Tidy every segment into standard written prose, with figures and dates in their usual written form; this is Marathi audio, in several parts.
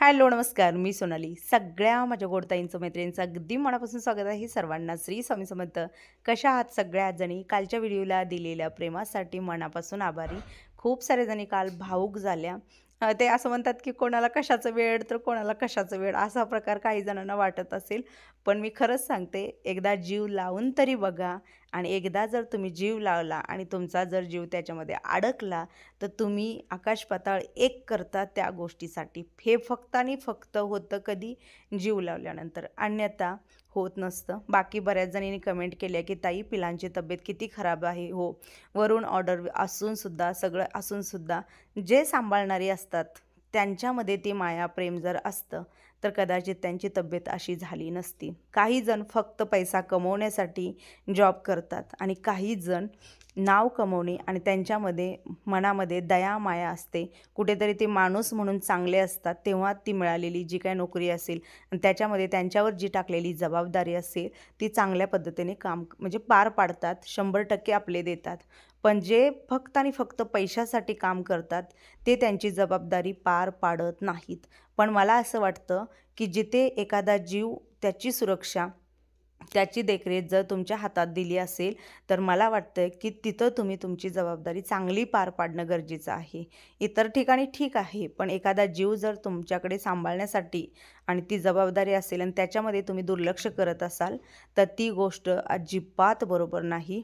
हॅलो नमस्कार, मी सोनाली. सगळ्या माझ्या गोडताईंचं मैत्रिणींचं अगदी मनापासून स्वागत आहे सर्वांना. श्री स्वामी समर्थ. कशा आहात सगळ्या जणी? कालच्या व्हिडिओला दिलेल्या प्रेमासाठी मनापासून आभारी. खूप सारे जणी काल भावूक झाल्या. ते असं म्हणतात की कोणाला कशाचं वेळ तर कोणाला कशाचं वेळ, असा प्रकार काही जणांना वाटत असेल. पण मी खरंच सांगते, एकदा जीव लावून तरी बघा. आणि एकदा जर तुम्ही जीव लावला आणि तुमचा जर जीव त्याच्यामध्ये अडकला तर तुम्ही आकाश पाताळ एक करता त्या गोष्टीसाठी. हे फक्त आणि फक्त होतं कधी? जीव लावल्यानंतर, अन्यथा होत नसतं. बाकी बऱ्याच जणींनी कमेंट केल्या की ताई पिलांची तब्येत किती खराब आहे. हो, वरून ऑर्डर असूनसुद्धा, सगळं असूनसुद्धा जे सांभाळणारी असतात त्यांच्यामध्ये ती माया प्रेम जर असतं तर कदाचित त्यांची तब्येत अशी झाली नसती. काही जण फक्त पैसा कमवण्यासाठी जॉब करतात आणि काही जण नाव कमवणे आणि त्यांच्यामध्ये मनामध्ये दया माया असते. कुठेतरी ते माणूस म्हणून चांगले असतात, तेव्हा ती मिळालेली जी काय नोकरी असेल आणि त्याच्यामध्ये त्यांच्यावर जी टाकलेली जबाबदारी असेल ती चांगल्या पद्धतीने काम म्हणजे पार पाडतात, 100% आपले देतात. पण जे फक्त आणि फक्त पैशासाठी काम करतात ते त्यांची जबाबदारी पार पाडत नाहीत. पण मला असं वाटतं की जिथे एखादा जीव, त्याची सुरक्षा, त्याची देखरेख जर तुमच्या हातात दिली असेल तर मला वाटतं की तिथं तुम्ही तुमची जबाबदारी चांगली पार पाडणं गरजेचं आहे. इतर ठिकाणी ठीक आहे, पण एखादा जीव जर तुमच्याकडे सांभाळण्यासाठी आणि ती जबाबदारी असेल आणि त्याच्यामध्ये तुम्ही दुर्लक्ष करत असाल तर ती गोष्ट अजिबात बरोबर नाही.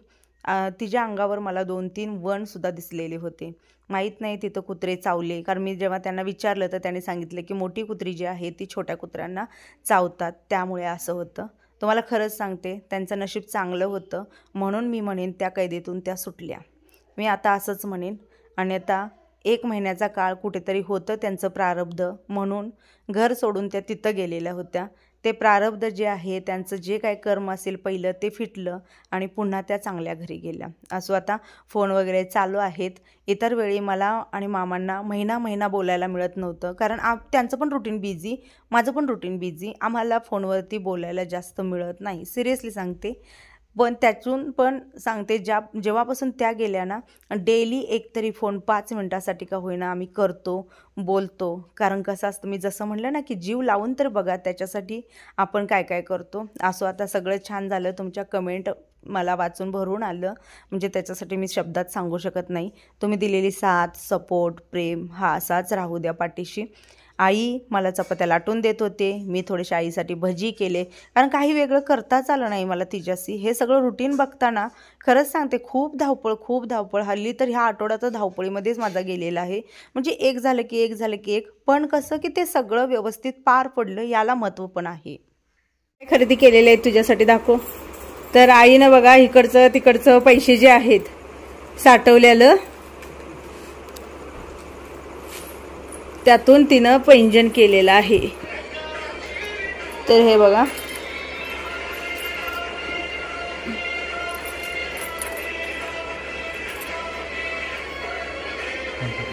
तिच्या अंगावर मला 2-3 वणसुद्धा दिसलेले होते. माहीत नाही तिथं कुत्रे चावले, कारण मी जेव्हा त्यांना विचारलं तर त्यांनी सांगितलं की मोठी कुत्री जी आहे ती छोट्या कुत्र्यांना चावतात, त्यामुळे असं होतं. तुम्हाला खरंच सांगते, त्यांचं नशीब चांगलं होतं म्हणून मी म्हणेन त्या कैदेतून त्या सुटल्या. मी आता असंच म्हणेन. अन्यथा 1 महिन्याचा काळ कुठेतरी होतं त्यांचं प्रारब्ध म्हणून घर सोडून त्या तिथं गेलेल्या होत्या. ते प्रारब्ध जे आहे, त्यांचं जे काय कर्म असेल पहिलं ते फिटलं आणि पुन्हा त्या चांगल्या घरी गेल्या. असो, आता फोन वगैरे चालू आहेत. इतर वेळी मला आणि मामांना महिना बोलायला मिळत नव्हतं, कारण त्यांचं पण रुटीन बिझी, माझं पण रुटीन बिझी. आम्हाला फोनवरती बोलायला जास्त मिळत नाही, सिरियसली सांगते. पण त्यातून पण सांगते, जेव्हापासून त्या गेल्या ना, डेली एकतरी फोन 5 मिनटासाठी का होईना आम्ही करतो, बोलतो. कारण कसं असतं, मी जसं म्हटलं ना की जीव लावून तर बघा, त्याच्यासाठी आपण काय काय करतो. असो, आता सगळं छान झालं. तुमच्या कमेंट मला वाचून भरून आलं, म्हणजे त्याच्यासाठी मी शब्दात सांगू शकत नाही. तुम्ही दिलेली साथ, सपोर्ट, प्रेम हा असाच राहू द्या पाठीशी. आई मला चपात्या लाटून देत होते, मी थोडेसे आईसाठी भजी केले, कारण काही वेगळं करताच आलं नाही मला तिच्याशी. हे सगळं रुटीन बघताना खरंच सांगते, खूप धावपळ. हल्ली तर ह्या आठवड्यात धावपळीमध्येच माझा गेलेला आहे. म्हणजे एक झालं की एक, पण कसं की ते सगळं व्यवस्थित पार पडलं, याला महत्त्व पण आहे. खरेदी केलेले आहे तुझ्यासाठी, दाखव. तर आईनं बघा इकडचं तिकडचं पैसे जे आहेत साठवलेलं, त्यातून तिनं पैंजण केलेलं आहे. तर हे बघा,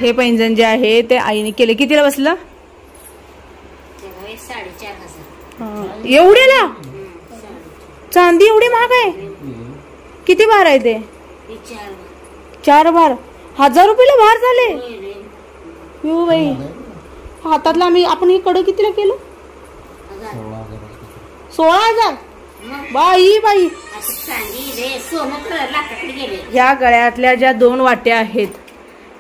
हे पैंजण जे आहे ते आईने केले. कितीला बसलं? 4,500. एवढ्याला? चांदी एवढी महाग आहे? किती भार आहे ते? 4 भार. 1000 रुपयाला भार झाले. हो बाई, हातातला आपण ही कडं कितीला केलं? 16,000. बाई, ह्या गळ्यातल्या ज्या 2 वाट्या आहेत,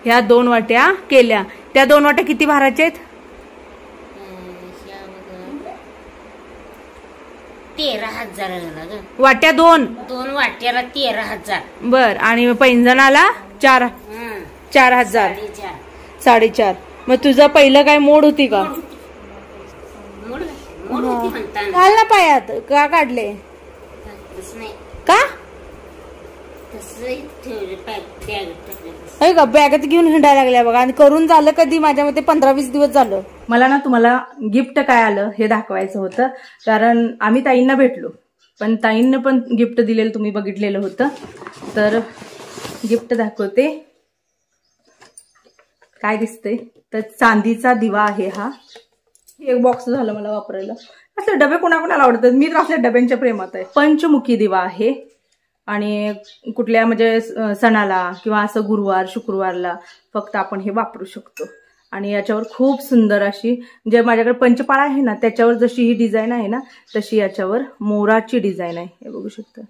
ह्या 2 वाट्या केल्या. त्या 2 वाट्या किती भाराच्या आहेत? 13,000 वाट्या. 2 वाट्याला 13,000. बर. आणि पैंजणाला 4,000. 4.5. मग तुझं पहिलं काय मोड होती का? घाल ना पायात. का काढले? का का बॅगेत घेऊन हिंडायला लागल्या बघा. आणि करून झालं कधी? माझ्या मते 15-20 दिवस झालं. मला ना तुम्हाला गिफ्ट काय आलं हे दाखवायचं होतं, कारण आम्ही ताईंना भेटलो, पण ताईंना पण गिफ्ट दिलेलं तुम्ही बघितलेलं होतं. तर गिफ्ट दाखवते. काय दिसतंय तर चांदीचा दिवा आहे हा. एक बॉक्स झालं मला वापरायला. असले डबे कोणाकोणाला आवडतात, मी तर असल्या डब्यांच्या प्रेमात आहे. पंचमुखी दिवा आहे आणि कुठल्या म्हणजे सणाला किंवा असं गुरुवार शुक्रवारला फक्त आपण हे वापरू शकतो. आणि याच्यावर खूप सुंदर अशी जे माझ्याकडे पंचपाळा आहे ना त्याच्यावर जशी ही डिझाईन आहे ना तशी याच्यावर मोराची डिझाईन आहे. हे बघू शकता,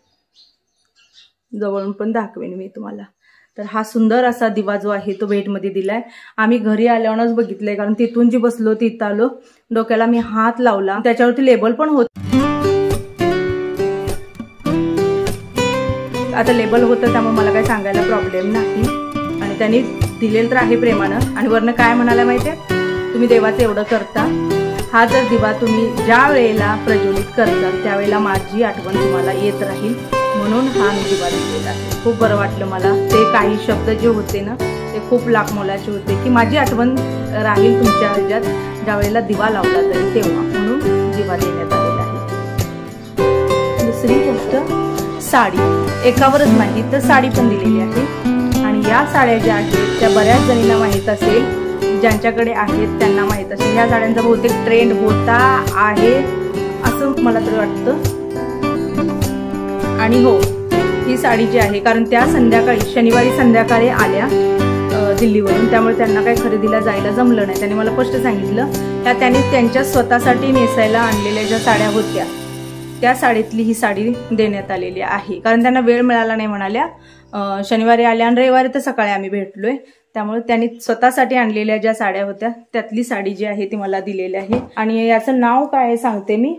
जवळून पण दाखवेन मी तुम्हाला. तर हा सुंदर असा दिवा जो आहे तो भेटमध्ये दिलाय. आम्ही घरी आल्यावरच बघितलंय, कारण तिथून जी बसलो तिथं आलो, डोक्याला मी हात लावला, त्याच्यावरती लेबल पण होत. आता लेबल होतं त्यामुळे मला काही सांगायला प्रॉब्लेम नाही. आणि त्यांनी दिलेलं तर आहे प्रेमानं. आणि वरनं काय म्हणाला माहितीये, तुम्ही देवाचं एवढं करता, हा जर दिवा तुम्ही ज्या वेळेला प्रज्वलित करता त्यावेळेला माझी आठवण तुम्हाला येत राहील, म्हणून हा मी दिवा दिलेला आहे. खूप बरं वाटलं मला. ते काही शब्द जे होते ना ते खूप लाख मोलाचे होते, की माझी आठवण राहील तुमच्या ह्याच्यात ज्या वेळेला दिवा लावला जाईल तेव्हा, म्हणून दिवा देण्यात आलेला आहे. दुसरी गोष्ट साडी, एकावरच नाही तर साडी पण दिलेली आहे. आणि या साड्या ज्या आहेत त्या बऱ्याच जणींना माहीत असेल, ज्यांच्याकडे आहेत त्यांना माहीत असेल. या साड्यांचा बहुतेक ट्रेंड होता आहे असं मला तरी वाटतं. आणि हो, ही साडी जी आहे, कारण त्या संध्याकाळी शनिवारी संध्याकाळी आल्या दिल्लीवरून, त्यामुळे त्यांना काही खरेदीला जायला जमलं नाही. त्यांनी मला स्पष्ट सांगितलं त्या त्यांनी त्यांच्या स्वतःसाठी नेसायला आणलेल्या ज्या साड्या होत्या त्या साडीतली ही साडी देण्यात आलेली आहे. कारण त्यांना वेळ मिळाला नाही म्हणाल्या, शनिवारी आल्या आणि रविवारी तर सकाळी आम्ही भेटलोय, त्यामुळे त्यांनी स्वतःसाठी आणलेल्या ज्या साड्या होत्या त्यातली साडी जी आहे ती मला दिलेली आहे. आणि याचं नाव काय आहे सांगते मी,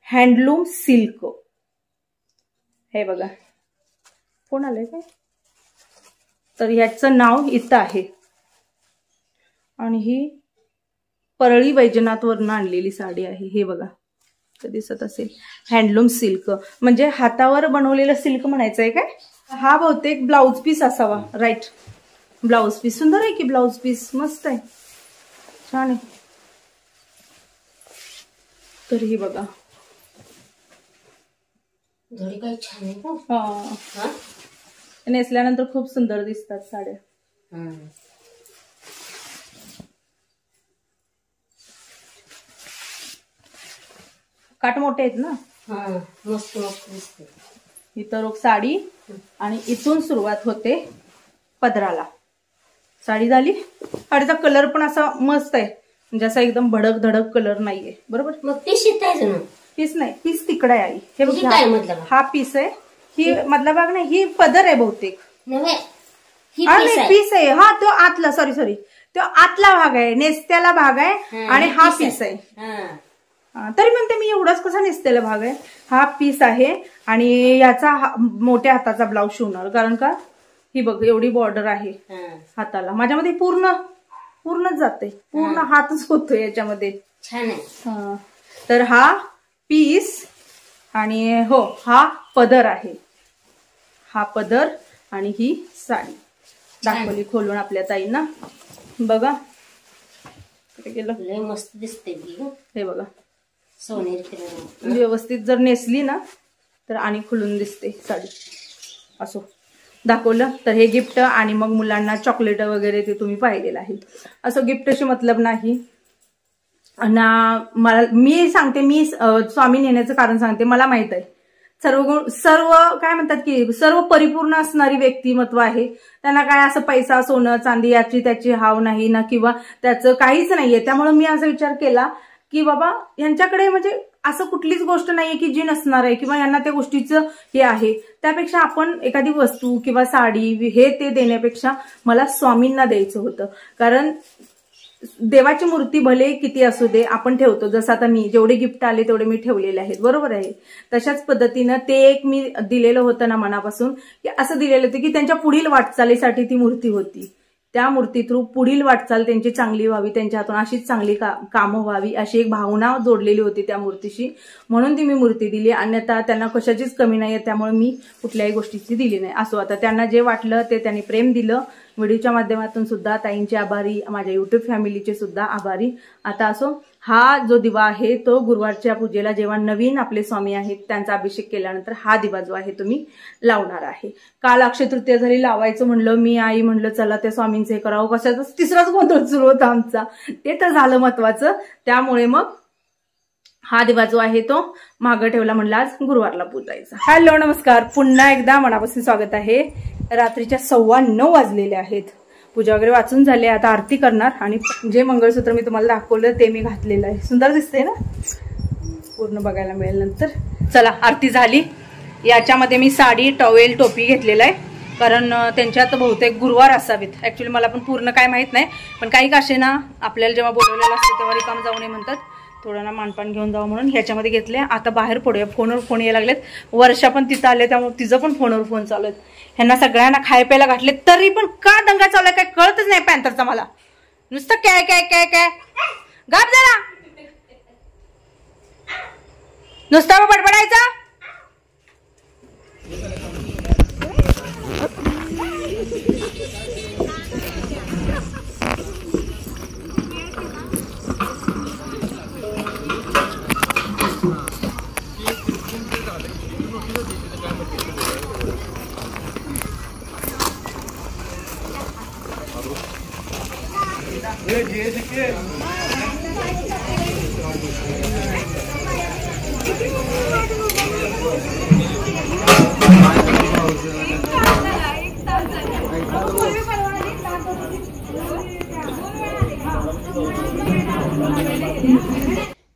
हँडलूम सिल्क. हे बघा, कोण आलंय काय, तर ह्याचं नाव इथं आहे. आणि ही परळी वैजनाथवरून आणलेली साडी आहे. हे बघा, दिसत असेल, हँडलूम सिल्क म्हणजे हातावर बनवलेलं सिल्क म्हणायचं आहे काय. हा बहुतेक ब्लाउज पीस असावा, राईट, ब्लाउज पीस. सुंदर आहे की ब्लाउज पीस, मस्त आहे, छान आहे. तर ही बघा, काही छान आहे. नेसल्यानंतर खूप सुंदर दिसतात साड्या. काट मोठे आहेत ना, मस्त मस्त दिसते. इथं रोग साडी आणि इथून सुरुवात होते पदराला. साडी झाली. साडीचा कलर पण असा मस्त आहे, म्हणजे असा एकदम भडक धडक कलर नाहीये. बरोबर. मग पीस येतायचं ना, पीस नाही, पीस तिकडे आहे. हे बघ, हा पीस आहे. ही मधला भाग नाही, ही पदर आहे बहुतेक. पीस आहे हा, तो आतला, सॉरी तो आतला भाग आहे, नेसत्याला भाग आहे. आणि हा पीस आहे. तरी म्हणते मी, एवढाच कसा नेसतेला भाग आहे. हा पीस आहे. आणि याचा मोठ्या हाताचा ब्लाऊज शिवणार, कारण का ही बघ एवढी बॉर्डर आहे हाताला. माझ्यामध्ये पूर्णच जाते, पूर्ण हातच होतो याच्यामध्ये. छान आहे. तर हा पीस आणि हो हा पदर आहे. हा पदर आणि ही साडी दाखवली खोलून आपल्या ताईंना. बघा लय मस्त दिसते. हे बघा, सोनेरी व्यवस्थित जर नेसली ना तर आणि खुलून दिसते साडी. असो दाखवलं. तर हे गिफ्ट आणि मग मुलांना चॉकलेट वगैरे ते तुम्ही पाहिलेलं आहे. असं गिफ्टशी मतलब नाही ना. मला मी सांगते, मी स्वामी नेण्याचं कारण सांगते. मला माहित आहे सर्व काय म्हणतात की सर्व परिपूर्ण असणारी व्यक्तिमत्व आहे. त्यांना काय असं पैसा सोनं चांदी याची त्याची हाव नाही ना, किंवा त्याचं काहीच नाहीये. त्यामुळे मी असा विचार केला की बाबा यांच्याकडे म्हणजे असं कुठलीच गोष्ट नाहीये की जी नसणार आहे, किंवा यांना त्या गोष्टीचं हे आहे. त्यापेक्षा आपण एखादी वस्तू किंवा साडी हे ते देण्यापेक्षा मला स्वामींना द्यायचं होतं. कारण देवाची मूर्ती भले किती असू दे आपण ठेवतो. जसं आता मी जेवढे गिफ्ट आले तेवढे मी ठेवलेले आहेत, बरोबर आहे. तशाच पद्धतीनं ते एक मी दिलेलं होतं ना मनापासून, की असं दिलेलं होतं की त्यांच्या पुढील वाटचालीसाठी ती मूर्ती होती. त्या मूर्ती थ्रू पुढील वाटचाल त्यांची चांगली व्हावी, त्यांच्या हातून अशीच चांगली कामं व्हावी अशी एक भावना जोडलेली होती त्या मूर्तीशी. म्हणून ती मी मूर्ती दिली. अन्यथा त्यांना कशाचीच कमी नाहीये, त्यामुळे मी कुठल्याही गोष्टीची दिली नाही. असो, आता त्यांना जे वाटलं ते त्यांनी प्रेम दिलं. व्हिडिओच्या माध्यमातून सुद्धा ताईंचे आभारी, माझ्या युट्यूब फॅमिलीचे सुद्धा आभारी. आता असो, हा जो दिवा आहे तो गुरुवारच्या पूजेला जेव्हा नवीन आपले स्वामी आहेत त्यांचा अभिषेक केल्यानंतर हा दिवा जो आहे तुम्ही लावणार आहे. काल अक्षय तृतीया झाली, लावायचं म्हणलं मी, आई म्हणलं चला त्या स्वामींचं हे करावं. कशाचाच तिसराच गोंधळ सुरू होता आमचा. ते तर झालं महत्वाचं. त्यामुळे मग हा दिवा जो आहे तो मागं ठेवला, म्हणलं आज गुरुवारला पूजायचा. हॅलो नमस्कार, पुन्हा एकदा मनापासून स्वागत आहे. रात्रीच्या 9:15 वाजलेले आहेत. पूजा वगैरे वाचून झाली, आता आरती करणार आणि जे मंगळसूत्र मी तुम्हाला दाखवलं ते मी घातलेलं आहे. सुंदर दिसते ना, पूर्ण बघायला मिळेल नंतर. चला आरती झाली. याच्यामध्ये मी साडी, टॉवेल, टोपी घेतलेलं आहे, कारण त्यांच्यात बहुतेक गुरुवार असावेत. ॲक्च्युली मला पण पूर्ण काय माहीत नाही, पण काही काशे ना आपल्याला जेव्हा बोलवलेलं असतं तेव्हा रिकाम जाऊ नये म्हणतात, थोडं ना मानपान घेऊन जावं म्हणून ह्याच्यामध्ये घेतले. आता बाहेर पडूया. फोनवर फोन यायला लागलेत. वर्षा पण तिथं आले, त्यामुळे तिचं पण फोनवर फोन चालू आहेत. ह्यांना सगळ्यांना खाय प्यायला घातले, तरी पण का दंगा चालू आहे काय कळतच नाही पॅन्थरचा मला. नुसतं काय काय काय काय गाप जरा, नुसतं बडबडायचा.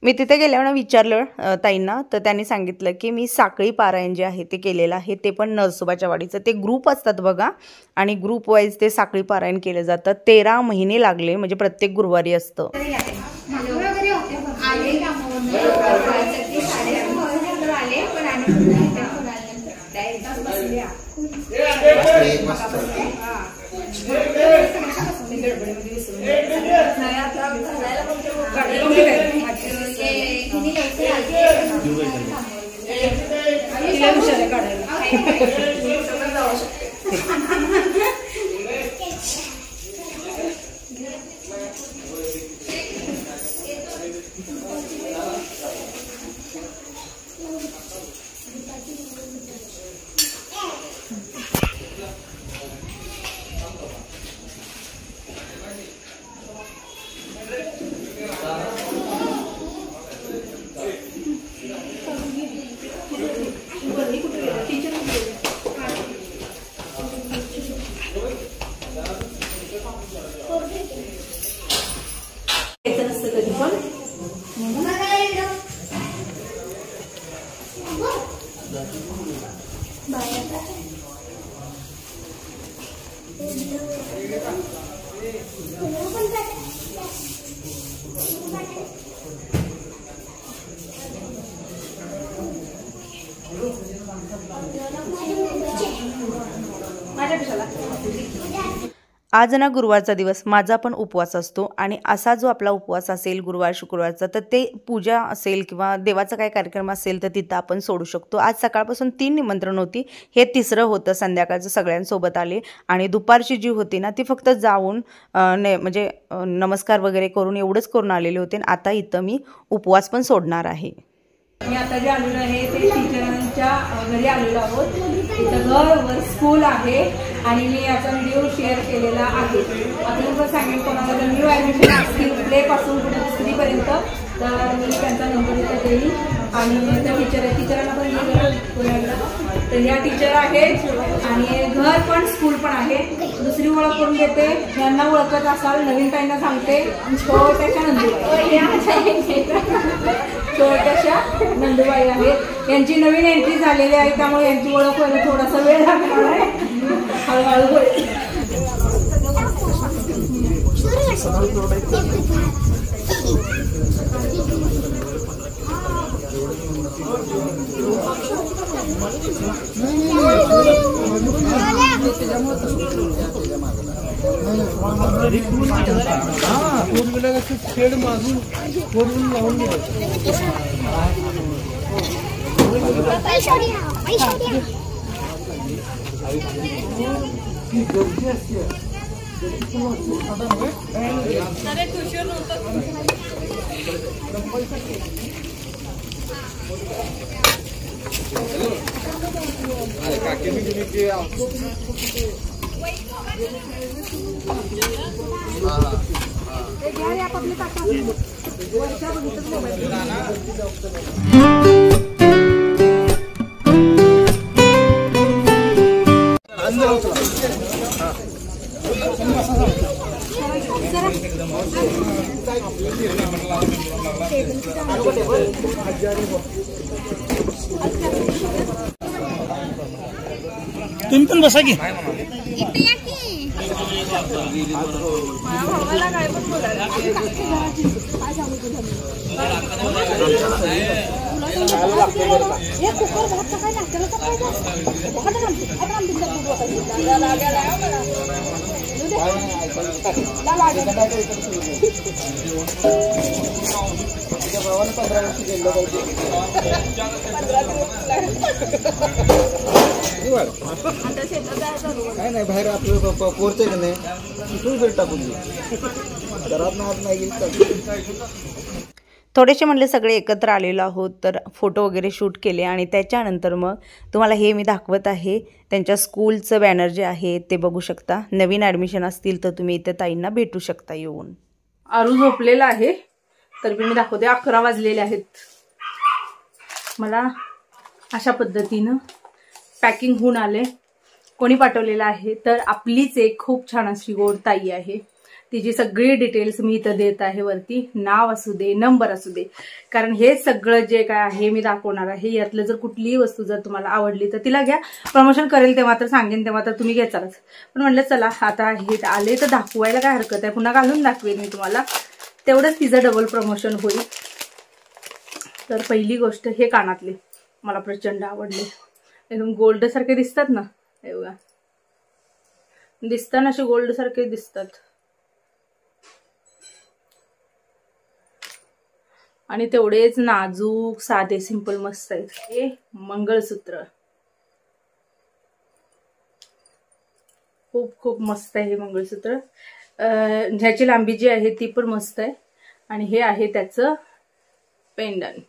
मी तिथे गेल्यावर विचारलं ताईंना, तर त्यांनी सांगितलं की मी साखळी पारायण जे आहे ते केलेलं आहे, ते पण नरसोबाच्या वाडीचं. ते ग्रुप असतात बघा, आणि ग्रुप वाईज ते साखळी पारायण केलं जातं. 13 महिने लागले, म्हणजे प्रत्येक गुरुवारी असतं. आज ना गुरुवारचा दिवस, माझा पण उपवास असतो, आणि असा जो आपला उपवास असेल गुरुवार शुक्रवारचा, तर ते पूजा असेल किंवा देवाचा काही कार्यक्रम असेल तर तिथं आपण सोडू शकतो. आज सकाळपासून 3 निमंत्रण होती, हे तिसरं होतं. संध्याकाळचं सगळ्यांसोबत आले, आणि दुपारची जी होती ना ती फक्त जाऊन म्हणजे नमस्कार वगैरे करून एवढंच करून आलेले होते. आता इथं मी उपवास पण सोडणार आहे. मी आता जे आलेलो आहे ते टीचरांच्या घरी आलेलो आहोत. इथं घर व स्कूल आहे, आणि मी याचा व्हिडिओ शेअर केलेला आहे. आपण पण सांगेन कोणाला जर न्यू ॲडमिशन असतील प्लेपासून पुढे 3रीपर्यंत, तर मी त्यांचा नंबर इथं देईल. आणि त्या टीचरांना पण पुण्याला, तर ह्या टीचर आहेत, आणि घर पण स्कूल पण आहे. दुसरी ओळख करून देते, यांना ओळखत असाल, नवीन काहींना सांगते. छोट्याशा नंदुबाई आहेत. यांची नवीन एंट्री झालेली आहे, त्यामुळे यांची ओळख व्हायला थोडासा वेळ लागणार आहे. हळूहळू होईल. तुम्ही पण बसा की. भावाला काय पण बोलायला काय नाही बाहेर आपलं पोरतंय का नाही तिथून वेळ टाकून देऊ घरात नाही. थोडेसे म्हणले सगळे एकत्र आलेलो आहोत तर फोटो वगैरे शूट केले आणि त्याच्यानंतर मग तुम्हाला हे मी दाखवत आहे त्यांच्या स्कूलचं बॅनर जे आहे ते बघू शकता. नवीन ॲडमिशन असतील तर तुम्ही इथे ताईंना भेटू शकता येऊन. आरू झोपलेला आहे तर मी दाखवते. 11 वाजलेले आहेत. मला अशा पद्धतीनं पॅकिंग होऊन आले. कोणी पाठवलेलं आहे तर आपलीच एक खूप छान अशी गोड ताई आहे. तिची सगळी डिटेल्स मी इथं देत आहे वरती. नाव असू दे, नंबर असू दे, कारण हे सगळं जे काय आहे मी दाखवणार आहे. यातलं जर कुठलीही वस्तू जर तुम्हाला आवडली तर तिला घ्या. प्रमोशन करेल तेव्हा तर सांगेन तेव्हा तर तुम्ही घ्याचालच. पण म्हणलं चला आता हे आले तर दाखवायला काय हरकत आहे. पुन्हा घालून दाखवेन मी तुम्हाला. तेवढंच तिचं डबल प्रमोशन होईल. तर पहिली गोष्ट हे कानातले मला प्रचंड आवडले. एकदम गोल्ड सारखे दिसतात ना. हे बघा दिसताना असे गोल्ड सारखे दिसतात. आणि तेवढेच नाजूक साधे सिंपल मस्त आहेत. हे मंगळसूत्र खूप खूप मस्त आहे. हे मंगळसूत्र ह्याची लांबी जी आहे ती पण मस्त आहे. आणि हे आहे त्याचं पेंडंट.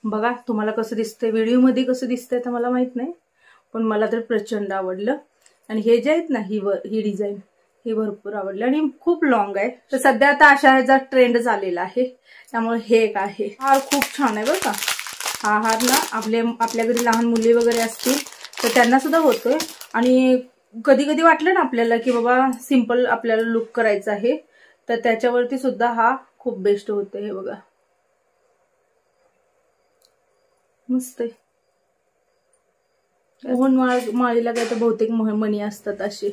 बघा तुम्हाला कसं दिसतंय, व्हिडिओमध्ये कसं दिसतंय तर मला माहित नाही, पण मला तर प्रचंड आवडलं. आणि हे जे आहेत ना ही डिझाईन हे भरपूर आवडलं आणि खूप लॉंग आहे. तर सध्या आता अशा ह्याचा ट्रेंड चाललेला आहे त्यामुळे हे एक आहे. हार खूप छान आहे बरं का. हा हार ना आपल्या घरी लहान मुली वगैरे असतील तर त्यांना सुद्धा होतोय. आणि कधी कधी वाटलं ना आपल्याला की बाबा सिंपल आपल्याला लुक करायचं आहे तर त्याच्यावरती सुद्धा हा खूप बेस्ट होतोय. हे बघा मस्त आहे. मोहन माळीला काय तर बहुतेक मणी असतात असे.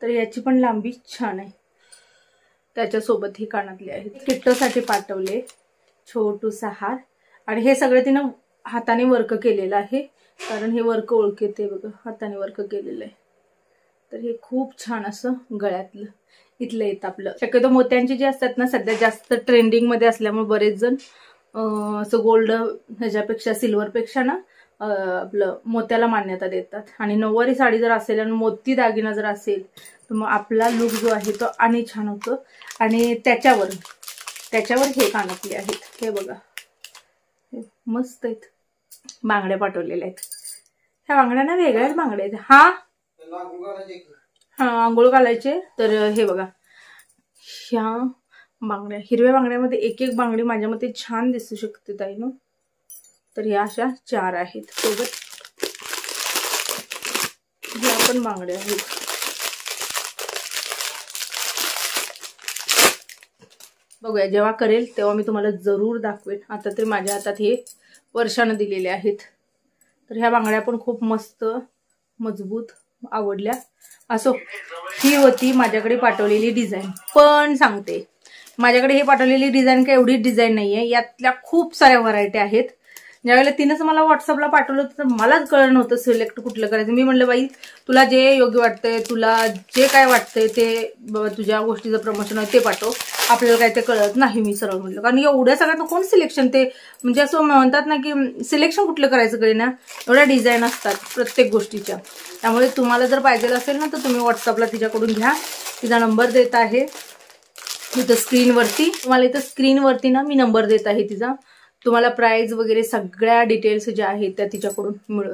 तर याची पण लांबी छान आहे. त्याच्यासोबत ही कानातले आहेत. किट्टोसाठी पाठवले छोटूसा हार. आणि हे सगळं तिनं हाताने वर्क केलेलं आहे कारण हे वर्क ओळखते बघा. हाताने वर्क केलेलं आहे. तर हे खूप छान असं गळ्यातलं इथलं येतं आपलं. शक्यतो मोत्यांची जी असतात ना सध्या जास्त ट्रेंडिंग मध्ये असल्यामुळे बरेच जण असं गोल्ड ह्याच्यापेक्षा सिल्वरपेक्षा ना आपलं मोत्याला मान्यता देतात. आणि नऊवारी साडी जर असेल आणि मोती दागिना जर असेल तर मग आपला लुक जो आहे तो आणि छान होतो. आणि त्याच्यावर हे कानातले आहेत. हे बघा मस्त आहेत. बांगड्या पाठवलेल्या आहेत. ह्या बांगड्या ना वेगळ्याच बांगड्या आहेत. हा आंघोळ घालायचे. तर हे बघा ह्या बांगड्या हिरव्या बांगड्यामध्ये एक एक बांगडी माझ्या मते छान दिसू शकते ताईनो. तर ह्या अशा 4 आहेत. सोबत ह्या पण बांगड्या आहेत. बघूया जेव्हा करेल तेव्हा मी तुम्हाला जरूर दाखवेन. आता तरी माझ्या हातात हे वर्षानं दिलेले आहेत. तर ह्या बांगड्या पण खूप मस्त मजबूत आवडल्या. असो ही होती माझ्याकडे पाठवलेली डिझाईन. पण सांगते माझ्याकडे हे पाठवलेली डिझाईन काही एवढी डिझाईन नाहीये. यातल्या खूप साऱ्या व्हरायटी आहेत. ज्यावेळेला तिनंच मला व्हॉट्सअपला पाठवलं तर मलाच कळलं नव्हतं सिलेक्ट कुठलं करायचं. मी म्हणलं बाई तुला जे योग्य वाटतंय, तुला जे काय वाटतंय ते बाबा तुझ्या गोष्टीचं प्रमोशन आहे ते पाठव. आपल्याला काय ते कळत नाही. मी सरळ म्हटलं कारण एवढ्या सगळ्यात कोण सिलेक्शन ते म्हणजे असं म्हणतात ना की सिलेक्शन कुठलं करायचं काही ना. एवढ्या डिझाईन असतात प्रत्येक गोष्टीच्या. त्यामुळे तुम्हाला जर पाहिजे असेल ना तर तुम्ही व्हॉट्सअपला तिच्याकडून घ्या. तिचा नंबर देत आहे इथं स्क्रीनवरती. तुम्हाला इथं स्क्रीनवरती ना मी नंबर देत आहे तिचा. तुम्हाला प्राइस वगैरे सगळ्या डिटेल्स ज्या आहेत त्या तिच्याकडून मिळेल.